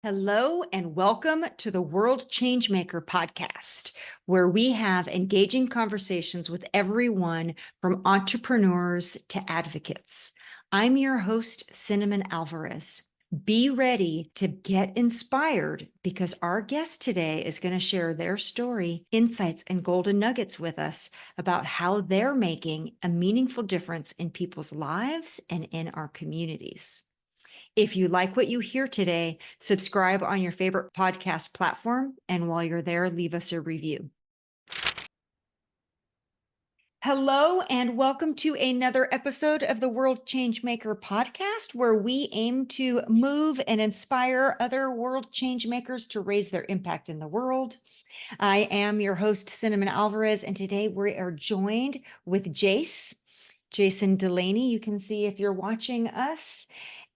Hello and welcome to the World Changemaker podcast, where we have engaging conversations with everyone from entrepreneurs to advocates. I'm your host, Cinnamon Alvarez. Be ready to get inspired because our guest today is going to share their story, insights, and golden nuggets with us about how they're making a meaningful difference in people's lives and in our communities. If you like what you hear today, subscribe on your favorite podcast platform. And while you're there, leave us a review. Hello, and welcome to another episode of the World Changemaker podcast, where we aim to move and inspire other world changemakers to raise their impact in the world. I am your host, Cinnamon Alvarez, and today we are joined with Jason Delaney. You can see if you're watching us.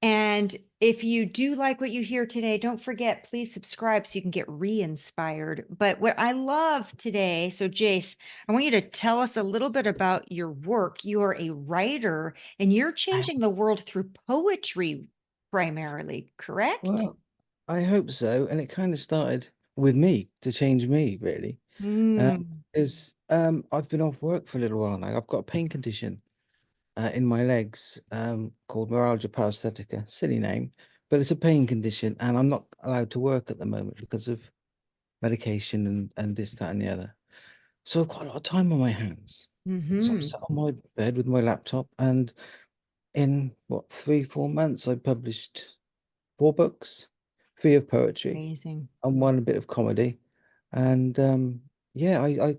And if you do like what you hear today, don't forget, please subscribe so you can get re-inspired. But what I love today, so Jace, I want you to tell us a little bit about your work. You are a writer and you're changing the world through poetry primarily, correct? Well, I hope so. And it kind of started with me to change me, really. Mm, Is I've been off work for a little while now. I've got a pain condition in my legs called myalgia paresthetica. Silly name, but it's a pain condition, and I'm not allowed to work at the moment because of medication and this, that, and the other. So I've got a lot of time on my hands. So I'm hmm. sat on my bed with my laptop, and in what 3, 4 months, I published 4 books, 3 of poetry Amazing. and one a bit of comedy. And yeah, I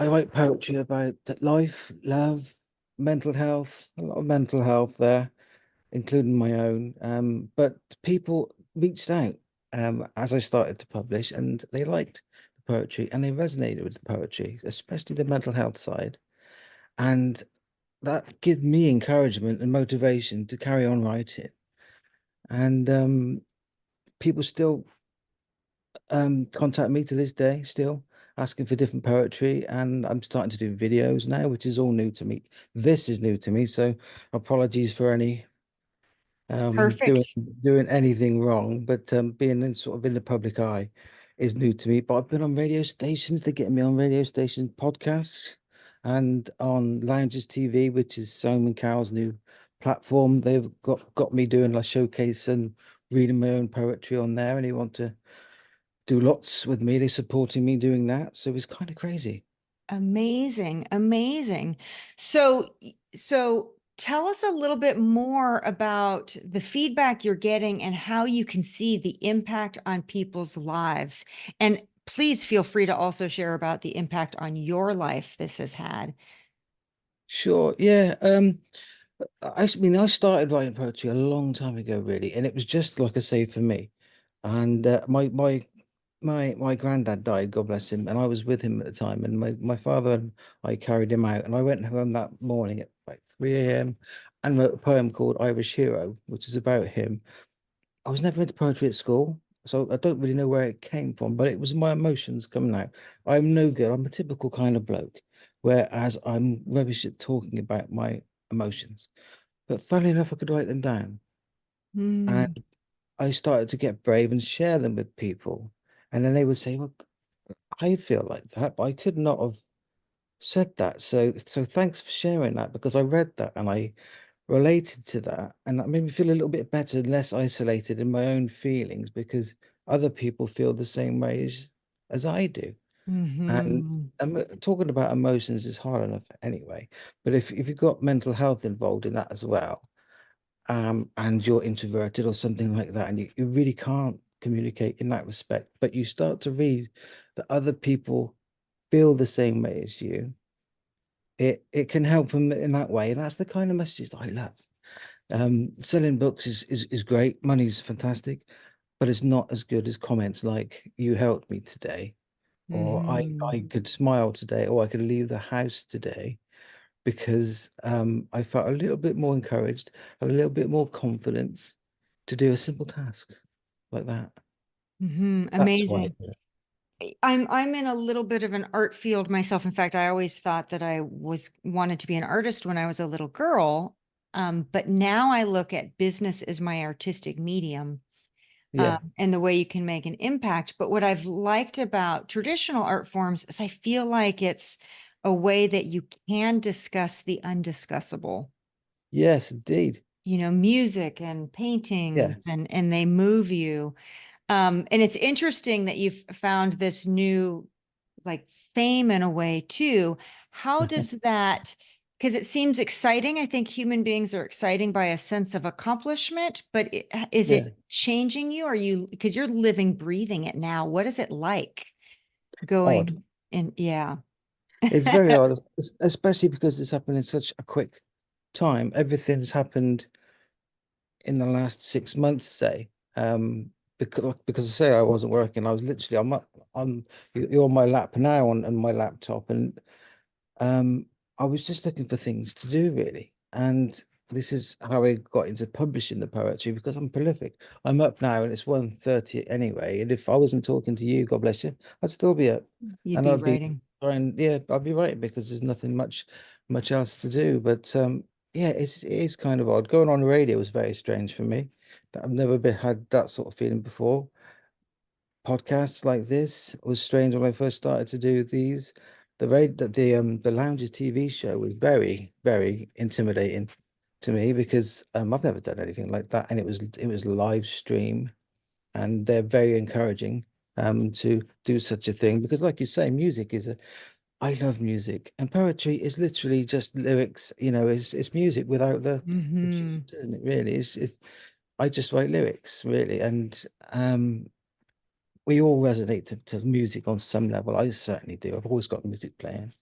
write poetry about life, love, mental health, a lot of mental health there, including my own. But people reached out as I started to publish, and they liked the poetry and they resonated with the poetry, especially the mental health side. And that gives me encouragement and motivation to carry on writing. And people still contact me to this day still, asking for different poetry, and I'm starting to do videos now, which is all new to me. This is new to me, so apologies for any It's doing perfect. doing anything wrong, but being in sort of in the public eye is new to me. But I've been on radio stations, they're getting me on radio station podcasts and on Lounges TV, which is Simon Cowell's new platform. They've got me doing a showcase and reading my own poetry on there, and they want to do lots with me. They're supporting me doing that. So it's kind of crazy. Amazing, amazing. So tell us a little bit more about the feedback you're getting and how you can see the impact on people's lives. And please feel free to also share about the impact on your life this has had. Sure. Yeah. I mean, I started writing poetry a long time ago, really, and it was just like I say for me. And my granddad died, God bless him, and I was with him at the time. And my father and I carried him out, and I went home that morning at like 3 a.m. and wrote a poem called Irish Hero, which is about him. I was never into poetry at school, so I don't really know where it came from, but it was my emotions coming out. I'm no good. I'm a typical kind of bloke, whereas I'm rubbish at talking about my emotions. But funnily enough, I could write them down. And Mm, I started to get brave and share them with people. And then they would say, "Look, I feel like that, but I could not have said that. So thanks for sharing that because I read that and I related to that, and that made me feel a little bit better and less isolated in my own feelings because other people feel the same way as I do. And mhm. talking about emotions is hard enough anyway. But if you've got mental health involved in that as well, and you're introverted or something like that, and you really can't communicate in that respect, but you start to read that other people feel the same way as you, it can help them in that way. And that's the kind of messages that I love. Selling books is great. Money's fantastic, but it's not as good as comments like "You helped me today," or "I Mhm. could smile today," or "I could leave the house today," because I felt a little bit more encouraged, a little bit more confidence to do a simple task like that. Mhm. That's why I Amazing. do it. I'm in a little bit of an art field myself. In fact, I always thought that I was wanted to be an artist when I was a little girl. But now I look at business as my artistic medium. Yeah. and the way you can make an impact. But what I've liked about traditional art forms is I feel like it's a way that you can discuss the undiscussable, Yes, indeed. music and paintings, Yeah. and they move you. And it's interesting that you've found this new like fame in a way too. How does that, because it seems exciting. I think human beings are exciting by a sense of accomplishment, but is Yeah. it changing you? Are you, because you're living, breathing it now. What is it like going Odd. in? Yeah. It's very odd, especially because it's happened in such a quick time. Everything's happened in the last 6 months, say. Because I say I wasn't working, I was literally you're on my lap now on my laptop, and um I was just looking for things to do really. And this is how I got into publishing the poetry, because I'm prolific. I'm up now and it's 1:30 anyway. And if I wasn't talking to you, God bless you, I'd still be up. You'd And be I'd be writing. trying, yeah, I'd be writing because there's nothing much else to do. But yeah, it is kind of odd. Going on the radio was very strange for me. That I've never had that sort of feeling before. Podcasts like this was strange when I first started to do these. The Lounges TV show was very, very intimidating to me, because I've never done anything like that, and it was live stream, and they're very encouraging to do such a thing, because like you say, I love music, and poetry is literally just lyrics. It's music without the tune, Hmm. isn't it? Really, it's I just write lyrics really, and we all resonate to music on some level. I certainly do. I've always got music playing.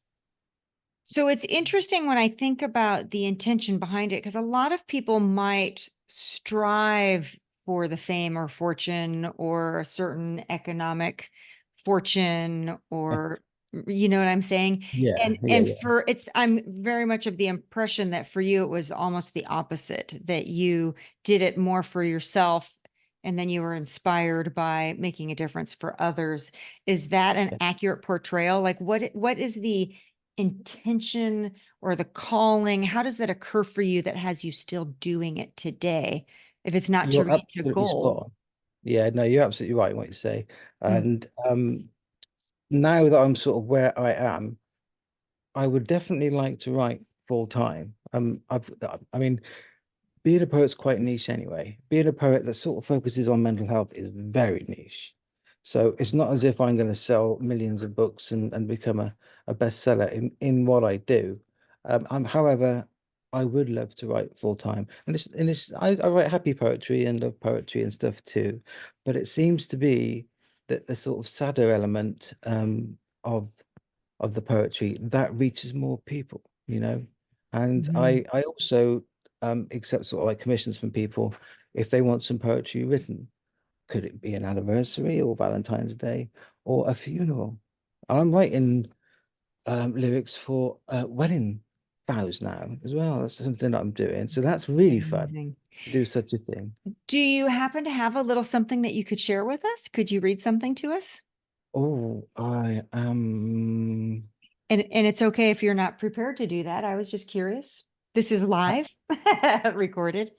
So it's interesting when I think about the intention behind it, because a lot of people might strive for the fame or fortune or a certain economic fortune, or you know what I'm saying? Yeah, yeah, And yeah, for it's I'm very much of the impression that for you it was almost the opposite, that you did it more for yourself and then you were inspired by making a difference for others. Is that an yeah. accurate portrayal? Like what is the intention or the calling? How does that occur for you that has you still doing it today if it's not to You're reach a absolutely spot goal? on. Yeah, no, you're absolutely right in what you say. Mm. And now that I'm sort of where I am, I would definitely like to write full time. I mean, being a poet's quite niche anyway. Being a poet that sort of focuses on mental health is very niche. So it's not as if I'm going to sell millions of books and become a bestseller in what I do. However, I would love to write full time. I write happy poetry and love poetry and stuff too. But it seems to be that the sort of sadder element of the poetry that reaches more people, you know. And Mhm. I also accept sort of like commissions from people if they want some poetry written. Could it be an anniversary or Valentine's Day or a funeral? And I'm writing lyrics for wedding vows now as well. That's something that I'm doing. So that's really fun Amazing. to do such a thing. Do you happen to have a little something that you could share with us? Could you read something to us? Oh, I am. And it's okay if you're not prepared to do that. I was just curious. This is live, recorded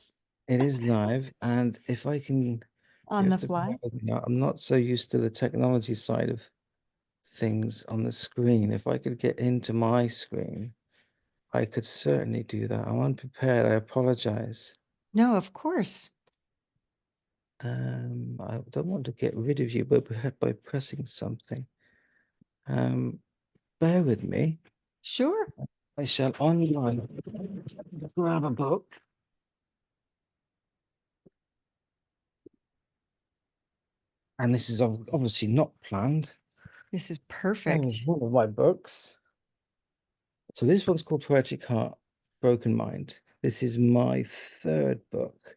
It is live, and if I can, you on have the to bear fly. with me. I'm not so used to the technology side of things on the screen. If I could get into my screen, I could certainly do that. I'm unprepared. I apologize. No, of course. I don't want to get rid of you by pressing something. Um, bear with me. Sure. I shall online grab a book, and this is obviously not planned. This is There's perfect. one of my books. So this one's called Poetic Heart, Broken Mind. This is my third book.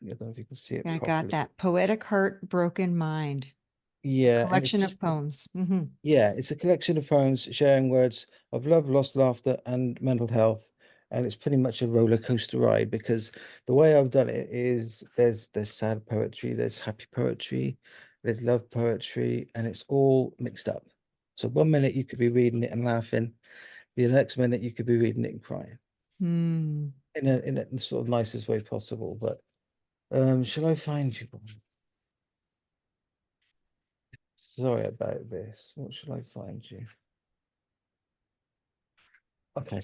I don't know if you can see it I got properly. that. Poetic Heart, Broken Mind. Yeah, and it's Collection of just poems. Hmm. yeah, it's a collection of poems sharing words of love, loss, laughter, and mental health. And it's pretty much a roller coaster ride, because the way I've done it is there's sad poetry, there's happy poetry, there's love poetry, and it's all mixed up. So 1 minute you could be reading it and laughing, the next minute you could be reading it and crying Hmm. in a sort of nicest way possible. But shall I find you one? sorry about this. What should I find you? Okay,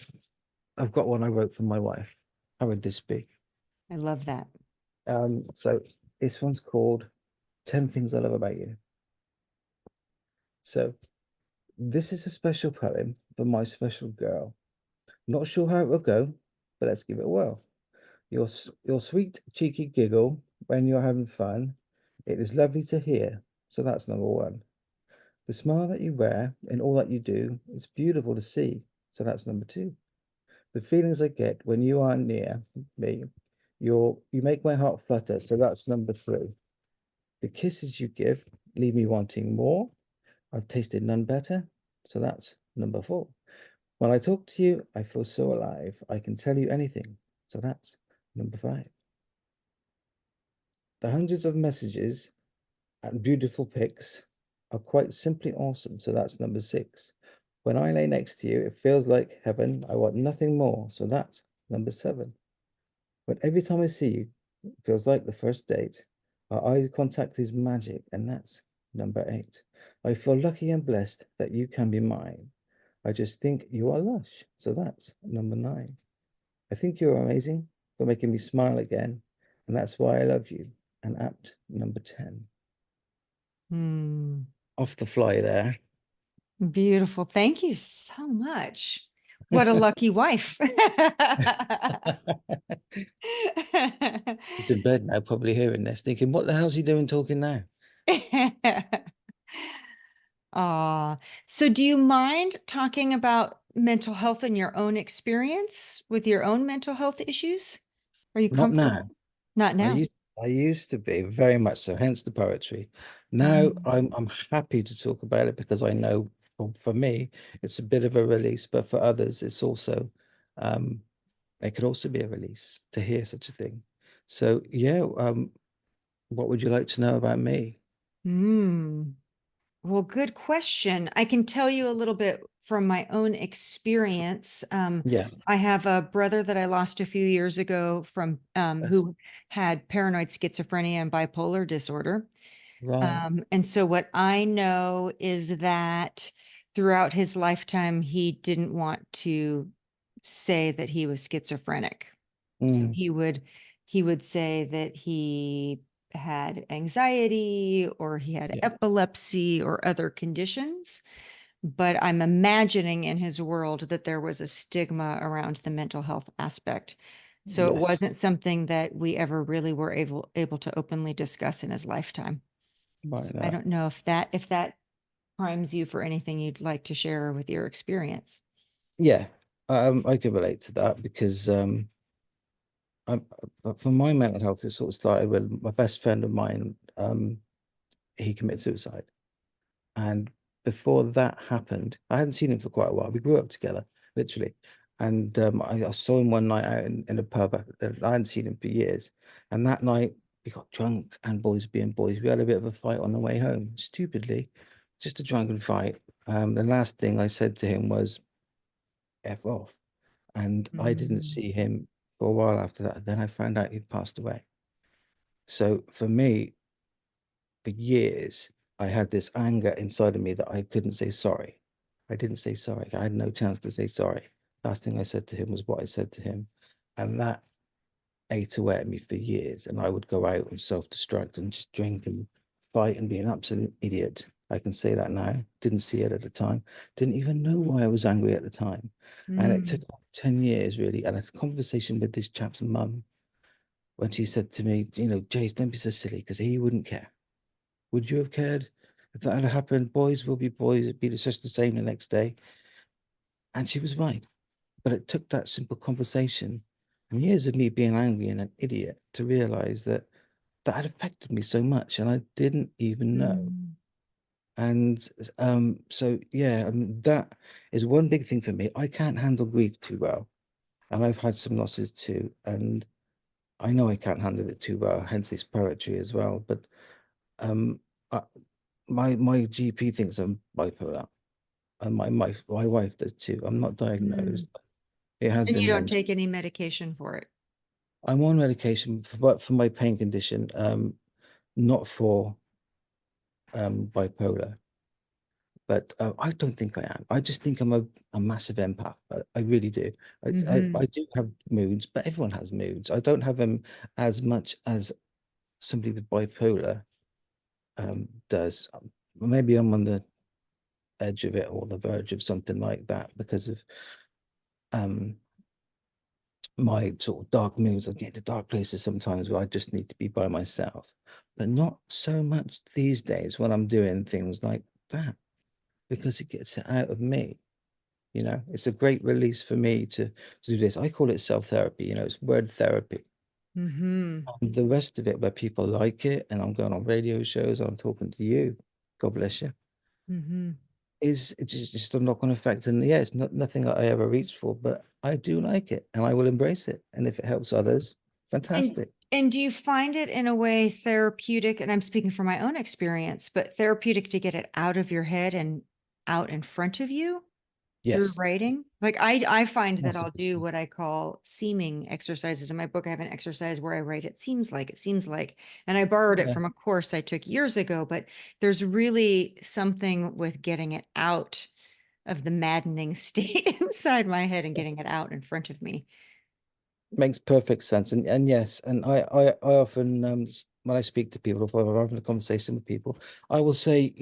I've got one I wrote for my wife. How would this be? I love that. So this one's called 10 Things I Love About You. So this is a special poem for my special girl. Not sure how it will go, but let's give it a whirl. Your sweet, cheeky giggle when you're having fun. It is lovely to hear. So that's number one. The smile that you wear in all that you do, it's beautiful to see. So that's number two. The feelings I get when you are near me, you make my heart flutter. So that's number three. The kisses you give leave me wanting more. I've tasted none better. So that's number four. When I talk to you, I feel so alive. I can tell you anything. So that's number five. The hundreds of messages and beautiful pics are quite simply awesome. So that's number six. When I lay next to you, it feels like heaven. I want nothing more. So that's number seven. But every time I see you, it feels like the first date. Our eye contact is magic, and that's number eight. I feel lucky and blessed that you can be mine. I just think you are lush. So that's number nine. I think you're amazing for making me smile again, and that's why I love you. And apt number 10. Hmm. Off the fly there. Beautiful. Thank you so much. What a lucky wife. It's in bed now, probably hearing this, thinking, what the hell's he doing talking now? So do you mind talking about mental health and your own experience with your own mental health issues? Are you Not now. comfortable? Not I now. used I used to be very much so, hence the poetry. Now Mm. I'm happy to talk about it because I know for me it's a bit of a release, but for others it's also um it could also be a release to hear such a thing. So yeah, what would you like to know about me? Mm. Well, good question. I can tell you a little bit from my own experience. Yeah. I have a brother that I lost a few years ago from Yes. who had paranoid schizophrenia and bipolar disorder. Right. And so what I know is that throughout his lifetime, he didn't want to say that he was schizophrenic. So Mm, he would say that he had anxiety or he had yeah. epilepsy or other conditions. But I'm imagining in his world that there was a stigma around the mental health aspect. So it Yes. wasn't something that we ever really were able to openly discuss in his lifetime. So Right. I don't know if that primes you for anything you'd like to share with your experience. Yeah. I can relate to that because I'm, for my mental health, it sort of started when my best friend of mine, he committed suicide. And before that happened, I hadn't seen him for quite a while. We grew up together, literally. And I saw him one night out in a pub. I hadn't seen him for years. And that night, we got drunk and boys being boys. We had a bit of a fight on the way home, stupidly, just a drunken fight. The last thing I said to him was, F off. And I didn't Mm, see him for a while after that. Then I found out he'd passed away. So for me, for years, I had this anger inside of me that I couldn't say sorry. I didn't say sorry. I had no chance to say sorry. Last thing I said to him was what I said to him. And that ate away at me for years. And I would go out and self-destruct and just drink and fight and be an absolute idiot. I can say that now. Didn't see it at the time. Didn't even know why I was angry at the time. And it took mm, 10 years really. And a conversation with this chap's mum when she said to me, Jace, don't be so silly because he wouldn't care. Would you have cared if that had happened? Boys will be boys. It'd be just the same the next day. And she was right. But it took that simple conversation and years of me being angry and an idiot to realize that that had affected me so much and I didn't even know. mm, And so, yeah, I mean, that is one big thing for me. I can't handle grief too well. And I've had some losses too. And I know I can't handle it too well, hence this poetry as well. But um, I, my GP thinks I'm bipolar. And my wife does too. I'm not mm. diagnosed. It has And you been don't mentioned. take any medication for it. I'm on medication but for my pain condition, not for bipolar. but I don't think I am. I just think I'm a massive empath. I really do. I Hmm. do have moods, but everyone has moods. I don't have them as much as somebody with bipolar does. Maybe I'm on the edge of it or the verge of something like that because of um my sort of dark moods. I get to dark places sometimes where I just need to be by myself, but not so much these days when I'm doing things like that because it gets it out of me. You know, it's a great release for me to do this. I call it self-therapy, it's word therapy. Hmm. And the rest of it, where people like it, and I'm going on radio shows, I'm talking to you, God bless you, Hmm. is it's just a knock-on effect. And yeah, it's not nothing I ever reached for, but I do like it and I will embrace it. And if it helps others, And fantastic. and do you find it in a way therapeutic, and I'm speaking from my own experience, but therapeutic to get it out of your head and out in front of you through Yes. writing? Like I find that I'll do 100%. what I call seeming exercises. In my book, I have an exercise where I write it seems like, and I borrowed it Yeah. from a course I took years ago, but there's really something with getting it out of the maddening state inside my head and getting it out in front of me. Makes perfect sense. And yes, and I often when I speak to people, if I'm having a conversation with people, I will say,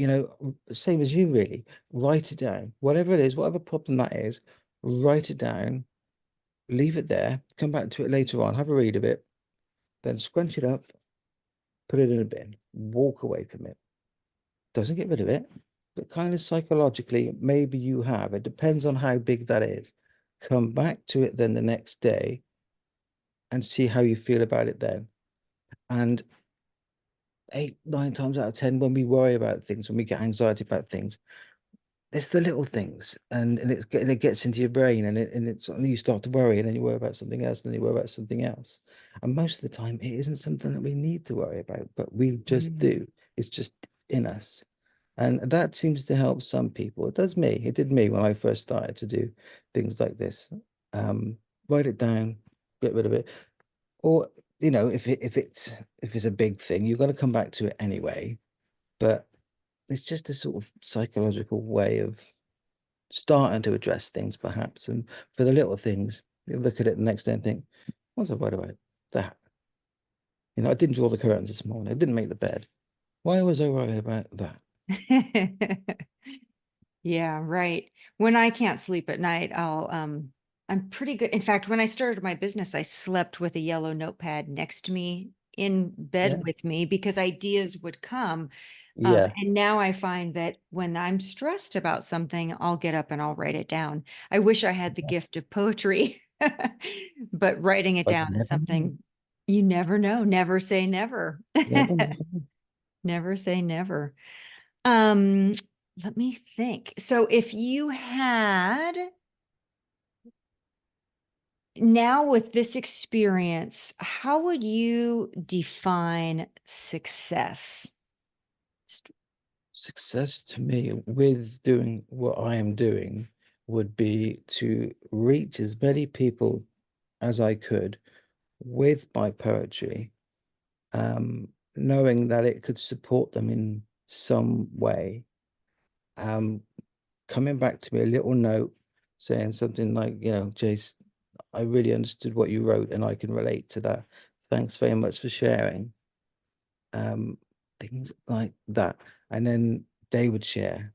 same as you really, write it down. Whatever it is, whatever problem that is, write it down, leave it there, come back to it later on, have a read of it, then scrunch it up, put it in a bin, walk away from it. Doesn't get rid of it, but kind of psychologically, maybe you have. It depends on how big that is. Come back to it then the next day and see how you feel about it then. And 8, 9 times out of 10, when we worry about things, when we get anxiety about things, it's the little things, and it gets into your brain, and it's you start to worry, and then you worry about something else, and then you worry about something else. And most of the time, it isn't something that we need to worry about, but we just Mhm. do. It's just in us. And that seems to help some people. It does me. It did me when I first started to do things like this. Um, Write it down, get rid of it. Or, if it's a big thing, you're gonna come back to it anyway. But it's just a sort of psychological way of starting to address things, perhaps. And for the little things, you look at it the next day and think, what's I worried about that? I didn't draw the curtains this morning. I didn't make the bed. Why was I worried about that? Yeah, right. When I can't sleep at night, I'm pretty good. In fact, when I started my business, I slept with a yellow notepad next to me in bed Yeah. with me because ideas would come. Yeah. And now I find that when I'm stressed about something, I'll get up and I'll write it down. I wish I had the gift of poetry, but writing it But down you is never know. something you never know. Never say never. Never know. Never say never. Um, Let me think. So if you had now with this experience, how would you define success? Success to me with doing what I am doing would be to reach as many people as I could with my poetry, knowing that it could support them in some way. Um, Coming back to me a little note saying something like, Jace, I really understood what you wrote and I can relate to that. Thanks very much for sharing. Um, Things like that. And then they would share.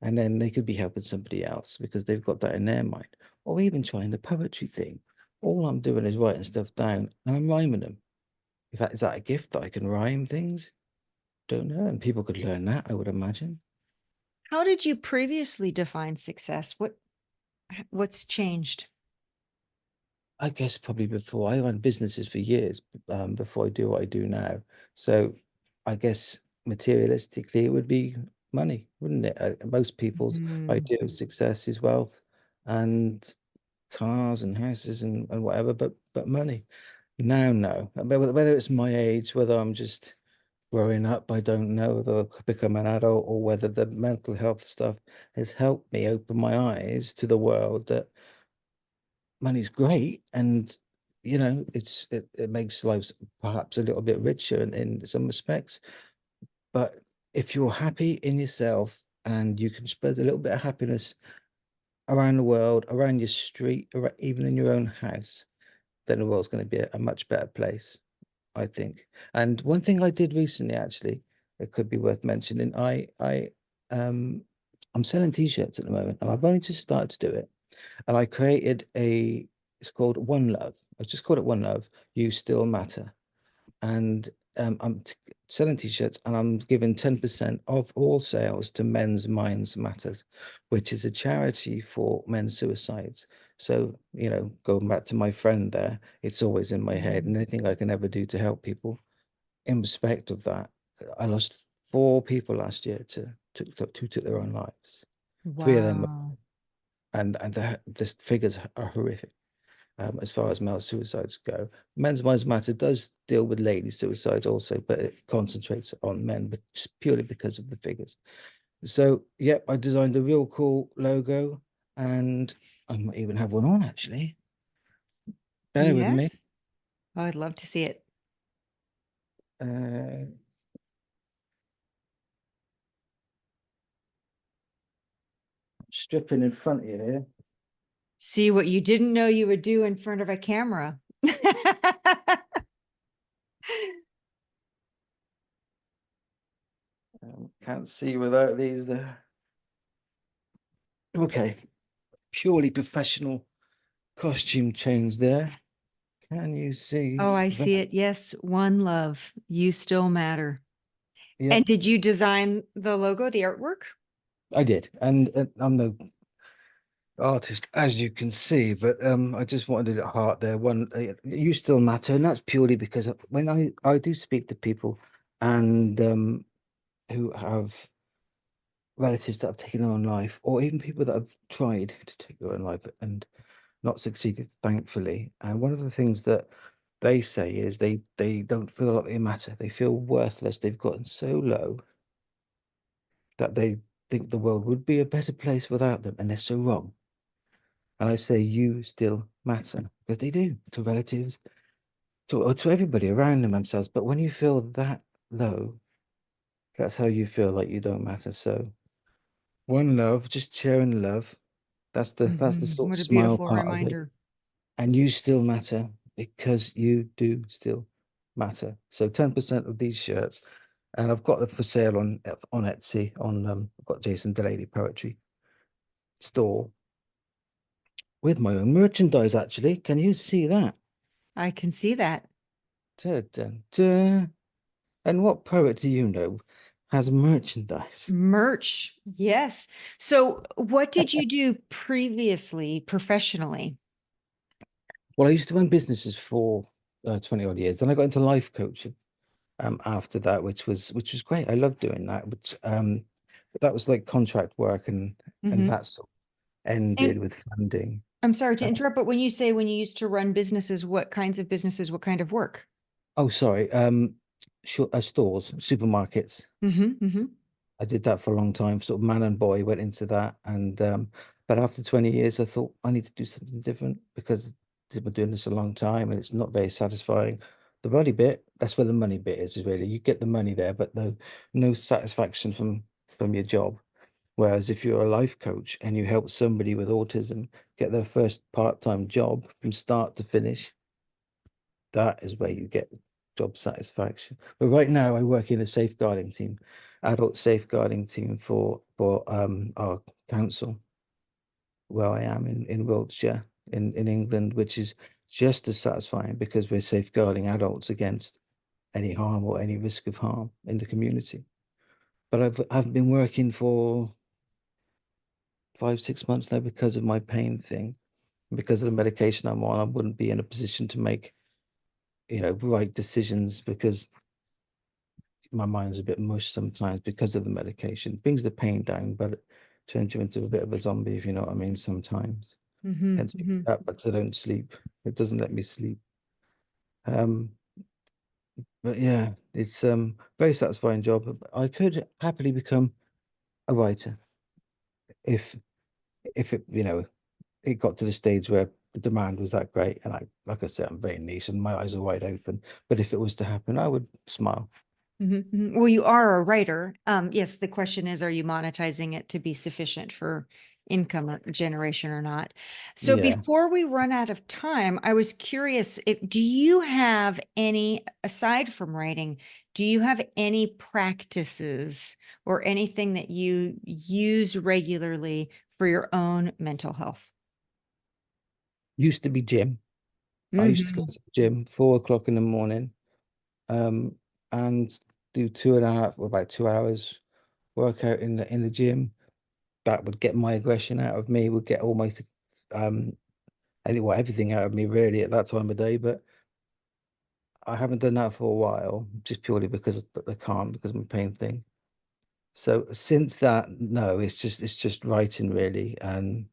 And then they could be helping somebody else because they've got that in their mind. Or even trying the poetry thing. All I'm doing is writing stuff down and I'm rhyming them. In fact, is that a gift that I can rhyme things? Don't know. And people could learn that, I would imagine. How did you previously define success? What's changed? I guess probably before I ran businesses for years, before I do what I do now. So I guess materialistically it would be money, wouldn't it? Most people's Hmm. idea of success is wealth and cars and houses and whatever, but money. Now, no. Whether it's my age, whether I'm just growing up, I don't know whether I've become an adult or whether the mental health stuff has helped me open my eyes to the world that money's great and it makes lives perhaps a little bit richer in some respects. But if you're happy in yourself and you can spread a little bit of happiness around the world, around your street, or even in your own house, then the world's going to be a much better place, I think. And one thing I did recently, actually, it could be worth mentioning. Um, I'm selling t-shirts at the moment, and I've only just started to do it. And I created it's called One Love. I just called it One Love. You Still Matter. And I'm selling t-shirts, and I'm giving 10% of all sales to Men's Minds Matters, which is a charity for men's suicides. So, going back to my friend there, it's always in my head, and anything I can ever do to help people in respect of that. I lost 4 people last year who took their own lives. 3 of them, Wow. and the figures are horrific. As far as male suicides go. Men's Minds Matter does deal with lady suicides also, but it concentrates on men, but just purely because of the figures. So, yep, I designed a real cool logo, and I might even have one on actually. Bear with me. Yes. Oh, I'd love to see it. Uh, stripping in front of you here. See what you didn't know you would do in front of a camera. Can't see without these there. Okay, purely professional costume change there. Can you see Oh, I that? see it. Yes, one love. You still matter. And Yep, did you design the logo, the artwork? I did. And I'm no artist, as you can see, but I just wanted it at heart there. One, you still matter, and that's purely because when I do speak to people, and who have relatives that have taken their own life, or even people that have tried to take their own life and not succeeded, thankfully. And one of the things that they say is they don't feel like they matter. They feel worthless. They've gotten so low that they think the world would be a better place without them, and they're so wrong. And I say you still matter because they do to relatives, to everybody around themselves. But when you feel that low, that's how you feel like you don't matter. So one love, just sharing love. That's the sort of What a smile beautiful part of it. reminder. And you still matter because you do still matter. So 10% of these shirts, and I've got them for sale on Etsy. I've got Jason Delaney Poetry store with my own merchandise. Actually, can you see that? I can see that. Da, da, da. And what poet do you know has merchandise? Merch. Yes. So, what did you do previously professionally? Well, I used to run businesses for 20 odd years. Then I got into life coaching after that, which was great. I loved doing that. But that was like contract work, and Hmm. that sort of ended And with funding. I'm sorry to Uh, interrupt, but when you used to run businesses, what kinds of businesses, what kind of work? oh, sorry. Stores, supermarkets. Hmm. I did that for a long time, sort of man and boy went into that. And but after 20 years, I thought I need to do something different because I've been doing this a long time and it's not very satisfying. The money bit, that's where the money bit is really. You get the money there, but no satisfaction from your job. Whereas if you're a life coach and you help somebody with autism get their first part-time job from start to finish, that is where you get job satisfaction. But right now, I work in a safeguarding team, adult safeguarding team for our council, where I am in Wiltshire, in England, which is just as satisfying because we're safeguarding adults against any harm or any risk of harm in the community. But I've been working for 5, 6 months now because of my pain thing, because of the medication I'm on. I wouldn't be in a position to make right decisions because my mind's a bit mush sometimes because of the medication. It brings the pain down, but it turns you into a bit of a zombie, if you know what I mean, sometimes. Hmm. Hence Hmm. that because I don't sleep. It doesn't let me sleep. Um, but yeah, it's very satisfying job. I could happily become a writer if if it got to the stage where the demand was that great, and like I said, I'm very niche and my eyes are wide open. But if it was to happen, I would smile. Well, you are a writer. Yes, the question is, are you monetizing it to be sufficient for income generation or not? So Yeah. before we run out of time, I was curious, do you have any, aside from writing, do you have any practices or anything that you use regularly for your own mental health? Used to be gym. I used to go Hmm. to the gym 4 o'clock in the morning, um, and do 2.5 or about 2 hours workout in the gym. That would get my aggression out of me, would get all my um everything out of me really at that time of day. But I haven't done that for a while, just purely because I can't because of my pain thing. So since that, no, it's just writing really, and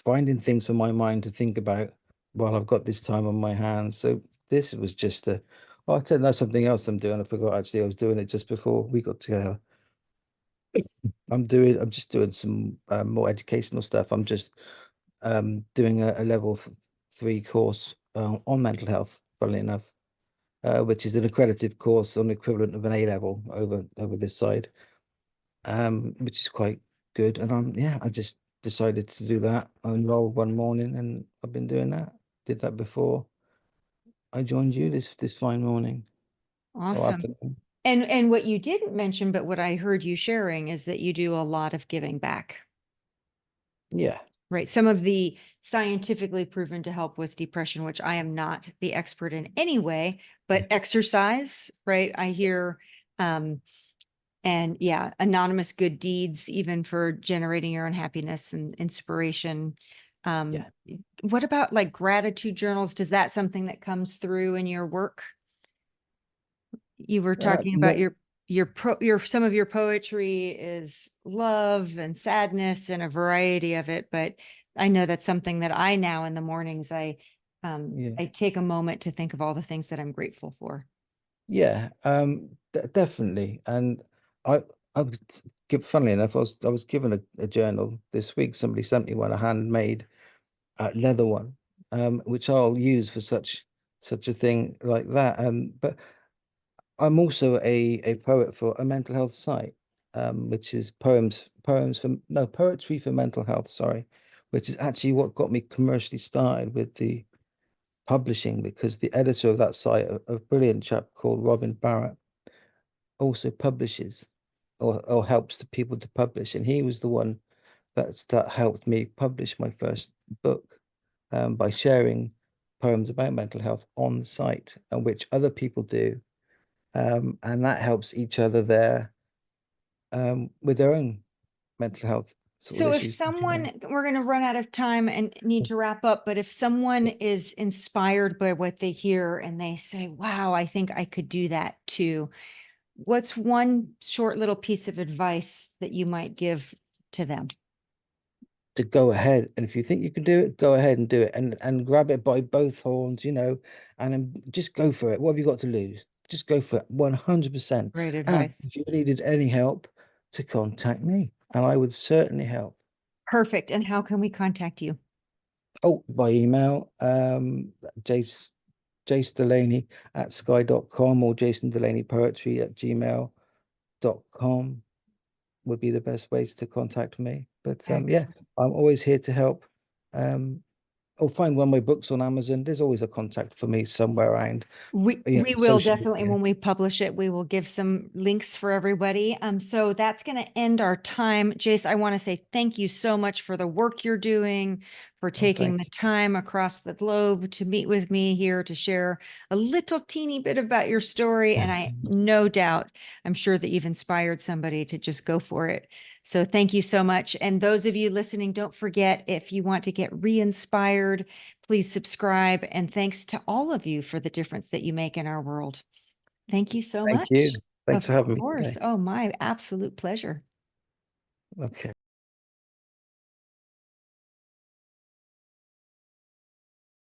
finding things for my mind to think about while I've got this time on my hands. So this was just a, oh, I tell you, that's something else I'm doing. I forgot actually, I was doing it just before we got together. I'm just doing some more educational stuff. I'm just doing a level 3 course on mental health, funnily enough, which is an accredited course on the equivalent of an A level over this side, which is quite good. And yeah, I just decided to do that. I enrolled one morning, and I've been doing that. Did that before I joined you this fine morning or Awesome. afternoon. And what you didn't mention, but what I heard you sharing is that you do a lot of giving back. Yeah, Right. Some of the scientifically proven to help with depression, which I am not the expert in any way, but exercise, right? I hear, um, and yeah, anonymous good deeds, even for generating your own happiness and inspiration. Um, yeah. what about like gratitude journals? Does that something that comes through in your work? You were talking about No, your some of your poetry is love and sadness and a variety of it, but I know that's something that I now in the mornings yeah. I take a moment to think of all the things that I'm grateful for. Yeah, definitely. And I, I was funnily enough, I was given a journal this week. Somebody sent me one, a handmade leather one, which I'll use for such a thing like that. But I'm also a poet for a mental health site, which is poetry for mental health. Sorry, which is actually what got me commercially started with the publishing, because the editor of that site, a brilliant chap called Robin Barrett, also publishes or helps the people to publish. And he was the one that helped me publish my first book, by sharing poems about mental health on the site, and which other people do. And that helps each other there, with their own mental health sort of So if issues. someone, we're going to run out of time and need to wrap up, but if someone is inspired by what they hear and they say, wow, I think I could do that too, what's one short little piece of advice that you might give to them? To go ahead, and if you think you can do it, go ahead and do it, and grab it by both horns, and then just go for it. What have you got to lose? Just go for it 100%. Great And advice. if you needed any help, to contact me, and I would certainly help. Perfect. And how can we contact you? Oh, by email, jace Delaney at sky.com, or Jason Delaney Poetry at gmail.com would be the best ways to contact me. But yeah, Excellent. I'm always here to help. Um, or find one of my books on Amazon. There's always a contact for me somewhere around, We will social definitely, media. when we publish it, we will give some links for everybody. So that's going to end our time. Jace, I want to say thank you so much for the work you're doing, for Oh, taking thank the time across the globe to meet with me here to share a little teeny bit about your story. you. And I no doubt, I'm sure that you've inspired somebody to just go for it. So thank you so much. And those of you listening, don't forget, if you want to get re-inspired, please subscribe. And thanks to all of you for the difference that you make in our world. Thank you so Thank you. much. Thanks Of for having me course. today. Oh, my absolute pleasure. Okay.